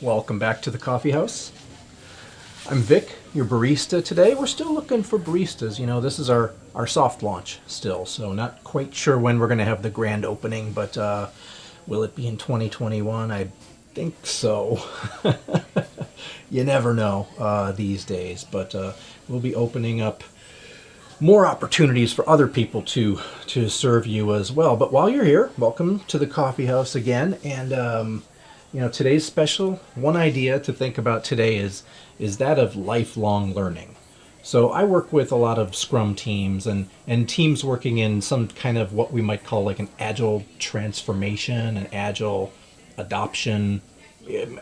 Welcome back to the Coffeehouse. I'm Vic, your barista today. We're still looking for baristas. You know, this is our soft launch still, so not quite sure when we're going to have the grand opening, but will it be in 2021? I think so. You never know these days, but we'll be opening up more opportunities for other people to serve you as well. But while you're here, welcome to the Coffeehouse again. And today's special, one idea to think about today is that of lifelong learning. So I work with a lot of Scrum teams and teams working in some kind of what we might call like an Agile transformation, an Agile adoption,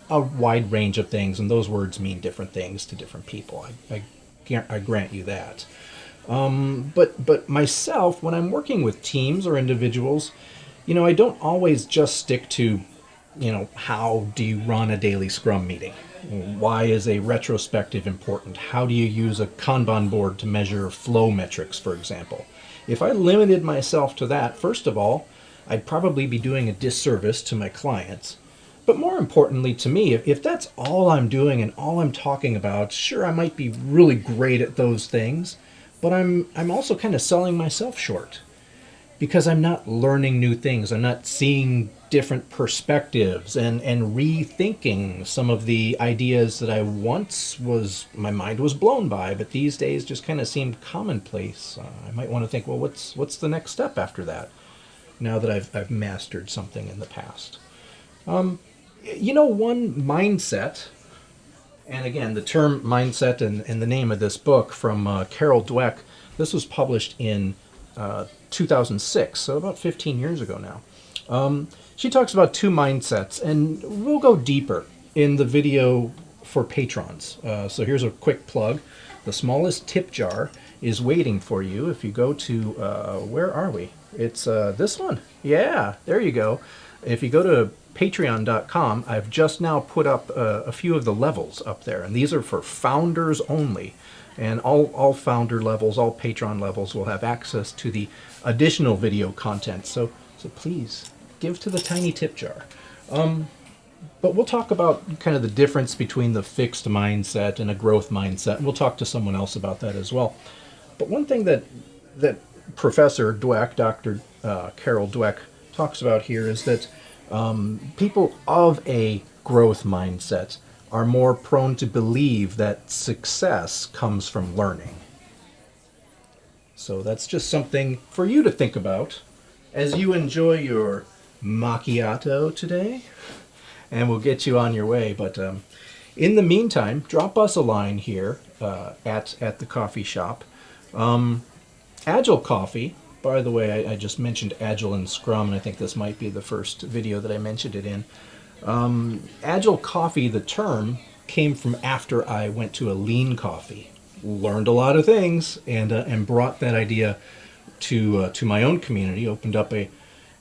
a wide range of things. And those words mean different things to different people. I grant you that. But myself, when I'm working with teams or individuals, I don't always just stick to, how do you run a daily Scrum meeting? Why is a retrospective important? How do you use a Kanban board to measure flow metrics, for example? If I limited myself to that, first of all, I'd probably be doing a disservice to my clients. But more importantly to me, if that's all I'm doing and all I'm talking about, sure, I might be really great at those things, but I'm also kind of selling myself short because I'm not learning new things. I'm not seeing different perspectives and rethinking some of the ideas that I once my mind was blown by, but these days just kind of seem commonplace. I might want to think, well, what's the next step after that? Now that I've mastered something in the past. One mindset, and again, the term mindset and the name of this book from Carol Dweck, this was published in 2006, so about 15 years ago now. She talks about two mindsets, and we'll go deeper in the video for patrons. So here's a quick plug. The smallest tip jar is waiting for you if you go to, where are we? It's this one. Yeah, there you go. If you go to patreon.com, I've just now put up a few of the levels up there, and these are for founders only. And all founder levels, all patron levels will have access to the additional video content. So please give to the tiny tip jar. But we'll talk about kind of the difference between the fixed mindset and a growth mindset. And we'll talk to someone else about that as well. But one thing that Professor Dweck, Dr. Carol Dweck, talks about here is that people of a growth mindset are more prone to believe that success comes from learning. So that's just something for you to think about as you enjoy your macchiato today, and we'll get you on your way. But in the meantime, drop us a line here at the coffee shop. Agile Coffee, by the way, I just mentioned Agile and Scrum, and I think this might be the first video that I mentioned it in. Agile Coffee, the term, came from after I went to a lean coffee, learned a lot of things, and brought that idea to my own community, opened up a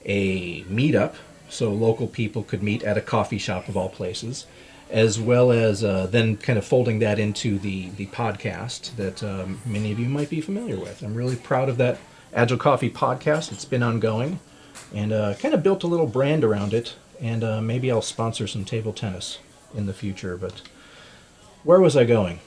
meetup so local people could meet at a coffee shop of all places, as well as then kind of folding that into the podcast that many of you might be familiar with. I'm really proud of that Agile Coffee podcast. It's been ongoing and kind of built a little brand around it. And maybe I'll sponsor some table tennis in the future. But where was I going?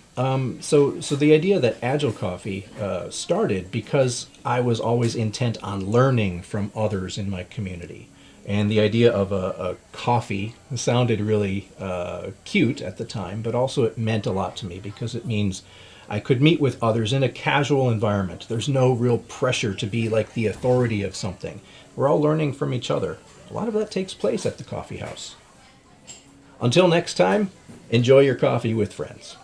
So the idea that Agile Coffee started because I was always intent on learning from others in my community. And the idea of a coffee sounded really cute at the time, but also it meant a lot to me because it means I could meet with others in a casual environment. There's no real pressure to be like the authority of something. We're all learning from each other. A lot of that takes place at the coffee house. Until next time, enjoy your coffee with friends.